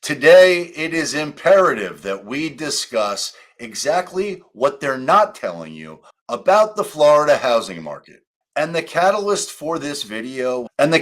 Today, it is imperative that we discuss exactly what they're not telling you about the Florida housing market. And the catalyst for this video is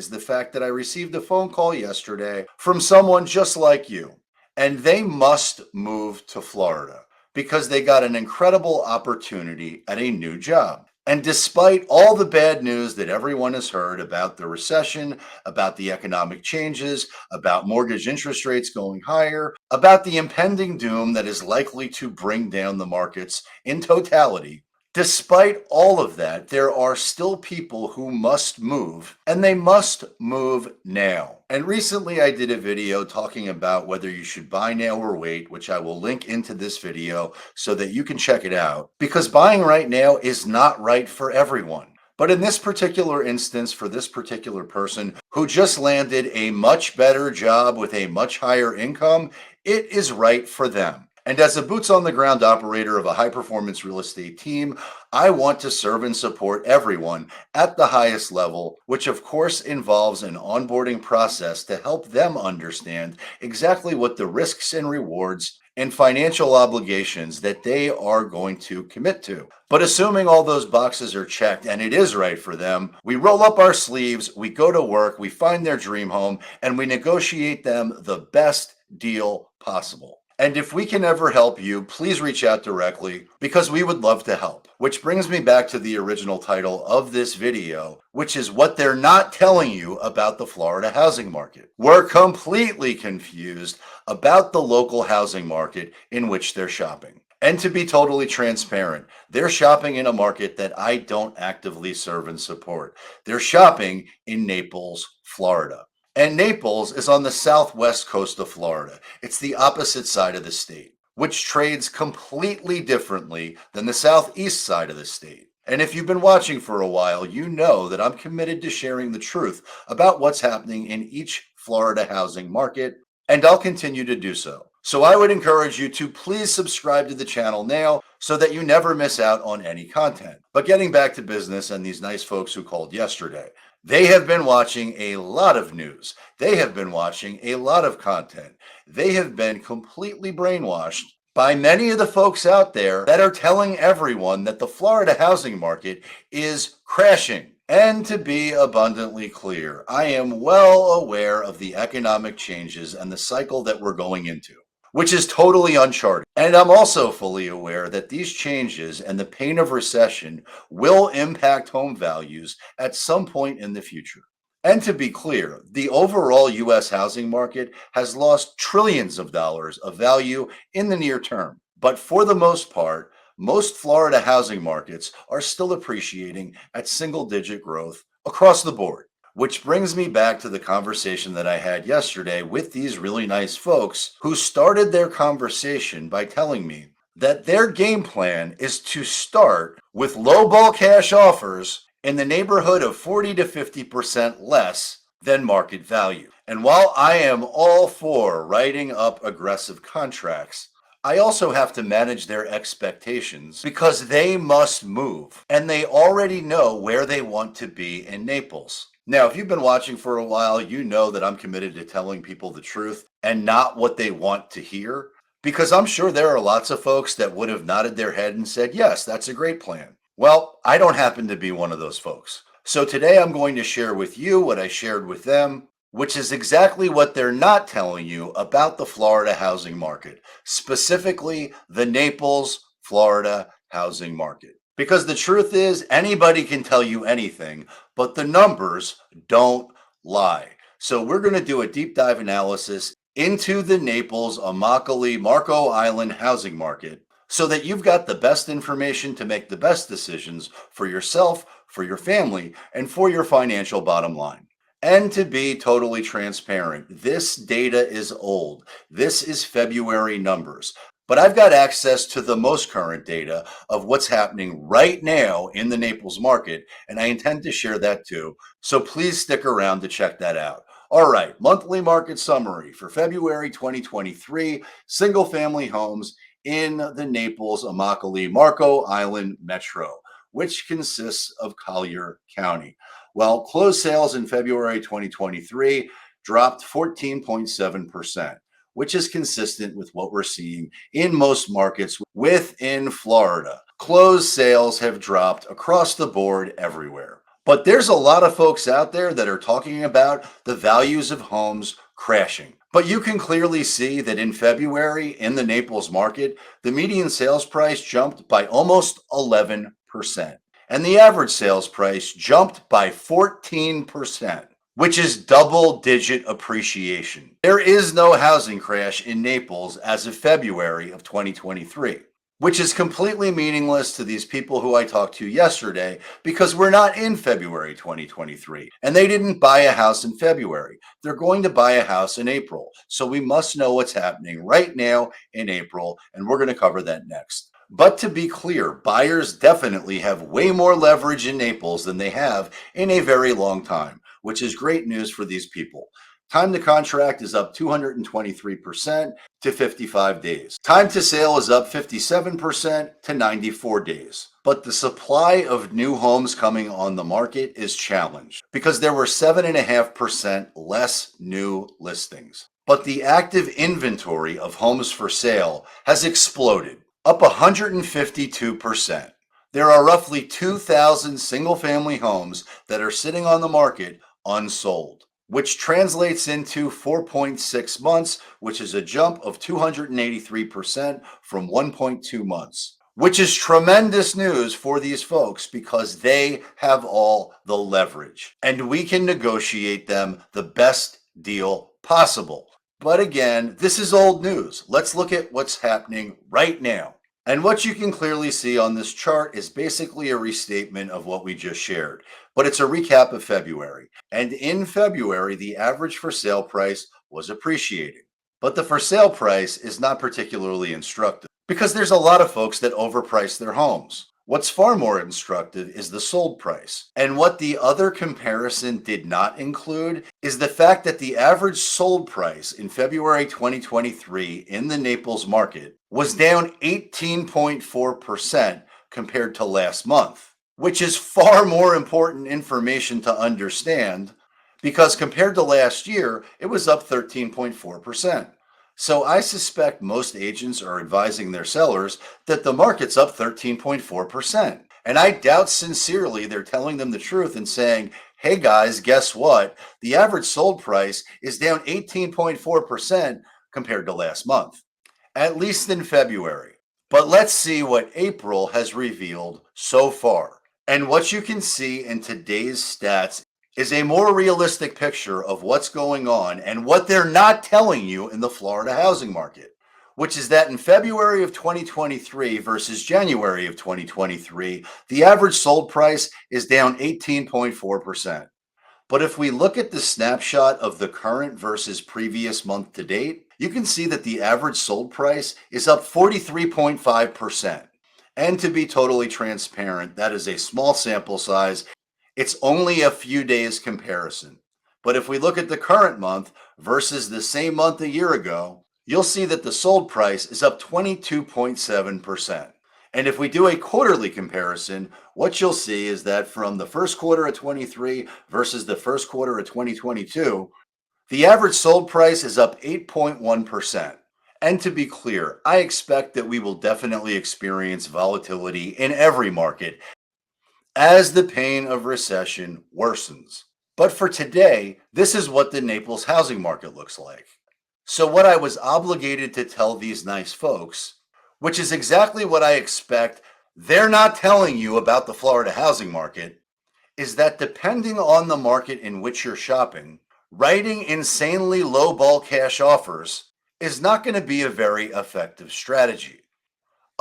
the fact that I received a phone call yesterday from someone just like you, and they must move to Florida because they got an incredible opportunity at a new job. And despite all the bad news that everyone has heard about the recession, about the economic changes, about mortgage interest rates going higher, about the impending doom that is likely to bring down the markets in totality, despite all of that, there are still people who must move, and they must move now. And recently I did a video talking about whether you should buy now or wait, which I will link into this video so that you can check it out, because buying right now is not right for everyone. But in this particular instance, for this particular person who just landed a much better job with a much higher income, it is right for them. And as a boots on the ground operator of a high performance real estate team, I want to serve and support everyone at the highest level, which of course involves an onboarding process to help them understand exactly what the risks and rewards and financial obligations that they are going to commit to. But assuming all those boxes are checked and it is right for them, we roll up our sleeves, we go to work, we find their dream home, and we negotiate them the best deal possible. And if we can ever help you, please reach out directly because we would love to help. Which brings me back to the original title of this video, which is what they're not telling you about the Florida housing market. We're completely confused about the local housing market in which they're shopping. And to be totally transparent, they're shopping in a market that I don't actively serve and support. They're shopping in Naples, Florida. And Naples is on the southwest coast of Florida. It's the opposite side of the state, which trades completely differently than the southeast side of the state. And if you've been watching for a while, you know that I'm committed to sharing the truth about what's happening in each Florida housing market, and I'll continue to do so. So I would encourage you to please subscribe to the channel now so that you never miss out on any content. But getting back to business and these nice folks who called yesterday, they have been watching a lot of news. They have been watching a lot of content. They have been completely brainwashed by many of the folks out there that are telling everyone that the Florida housing market is crashing. And to be abundantly clear, I am well aware of the economic changes and the cycle that we're going into, which is totally uncharted. And I'm also fully aware that these changes and the pain of recession will impact home values at some point in the future. And to be clear, the overall US housing market has lost trillions of dollars of value in the near term. But for the most part, most Florida housing markets are still appreciating at single-digit growth across the board. Which brings me back to the conversation that I had yesterday with these really nice folks who started their conversation by telling me that their game plan is to start with lowball cash offers in the neighborhood of 40 to 50% less than market value. And while I am all for writing up aggressive contracts, I also have to manage their expectations because they must move and they already know where they want to be in Naples. Now, if you've been watching for a while, you know that I'm committed to telling people the truth and not what they want to hear, because I'm sure there are lots of folks that would have nodded their head and said, yes, that's a great plan. Well, I don't happen to be one of those folks. So today I'm going to share with you what I shared with them, which is exactly what they're not telling you about the Florida housing market, specifically the Naples, Florida housing market. Because the truth is, anybody can tell you anything, but the numbers don't lie. So we're going to do a deep dive analysis into the Naples, Immokalee, Marco Island housing market so that you've got the best information to make the best decisions for yourself, for your family, and for your financial bottom line. And to be totally transparent, this data is old. This is February numbers. But I've got access to the most current data of what's happening right now in the Naples market, and I intend to share that too. So please stick around to check that out. All right, monthly market summary for February 2023, single family homes in the Naples, Immokalee, Marco Island Metro, which consists of Collier County. Well, closed sales in February 2023 dropped 14.7%, which is consistent with what we're seeing in most markets within Florida. Closed sales have dropped across the board everywhere. But there's a lot of folks out there that are talking about the values of homes crashing. But you can clearly see that in February in the Naples market, the median sales price jumped by almost 11%. And the average sales price jumped by 14%, which is double digit appreciation. There is no housing crash in Naples as of February of 2023, which is completely meaningless to these people who I talked to yesterday because we're not in February 2023 and they didn't buy a house in February. They're going to buy a house in April. So we must know what's happening right now in April, and we're going to cover that next. But to be clear, buyers definitely have way more leverage in Naples than they have in a very long time, which is great news for these people. Time to contract is up 223% to 55 days. Time to sale is up 57% to 94 days. But the supply of new homes coming on the market is challenged because there were 7.5% less new listings. But the active inventory of homes for sale has exploded, up 152%. There are roughly 2,000 single family homes that are sitting on the market unsold, which translates into 4.6 months, which is a jump of 283% from 1.2 months, which is tremendous news for these folks because they have all the leverage and we can negotiate them the best deal possible. But again, this is old news. Let's look at what's happening right now. And what you can clearly see on this chart is basically a restatement of what we just shared, but it's a recap of February. And in February, the average for sale price was appreciating. But the for sale price is not particularly instructive because there's a lot of folks that overprice their homes. What's far more instructive is the sold price. And what the other comparison did not include is the fact that the average sold price in February 2023 in the Naples market was down 18.4% compared to last month, which is far more important information to understand because compared to last year, it was up 13.4%. So I suspect most agents are advising their sellers that the market's up 13.4%. And I doubt sincerely they're telling them the truth and saying, hey guys, guess what? The average sold price is down 18.4% compared to last month, at least in February. But let's see what April has revealed so far. And what you can see in today's stats is a more realistic picture of what's going on and what they're not telling you in the Florida housing market, which is that in February of 2023 versus January of 2023, the average sold price is down 18.4%. But if we look at the snapshot of the current versus previous month to date, you can see that the average sold price is up 43.5%. And to be totally transparent, that is a small sample size. It's only a few days comparison. But if we look at the current month versus the same month a year ago, you'll see that the sold price is up 22.7%. And if we do a quarterly comparison, what you'll see is that from the first quarter of 23 versus the first quarter of 2022, the average sold price is up 8.1%. And to be clear, I expect that we will definitely experience volatility in every market as the pain of recession worsens. But for today, this is what the Naples housing market looks like. So what I was obligated to tell these nice folks, which is exactly what I expect they're not telling you about the Florida housing market, is that depending on the market in which you're shopping, writing insanely low ball cash offers is not going to be a very effective strategy.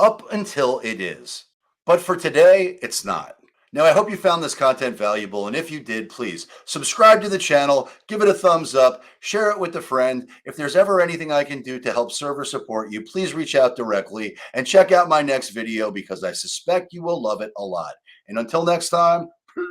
Up until it is. But for today, it's not. Now, I hope you found this content valuable, and if you did, please subscribe to the channel, give it a thumbs up, share it with a friend. If there's ever anything I can do to help serve or support you, please reach out directly and check out my next video because I suspect you will love it a lot. And until next time, peace.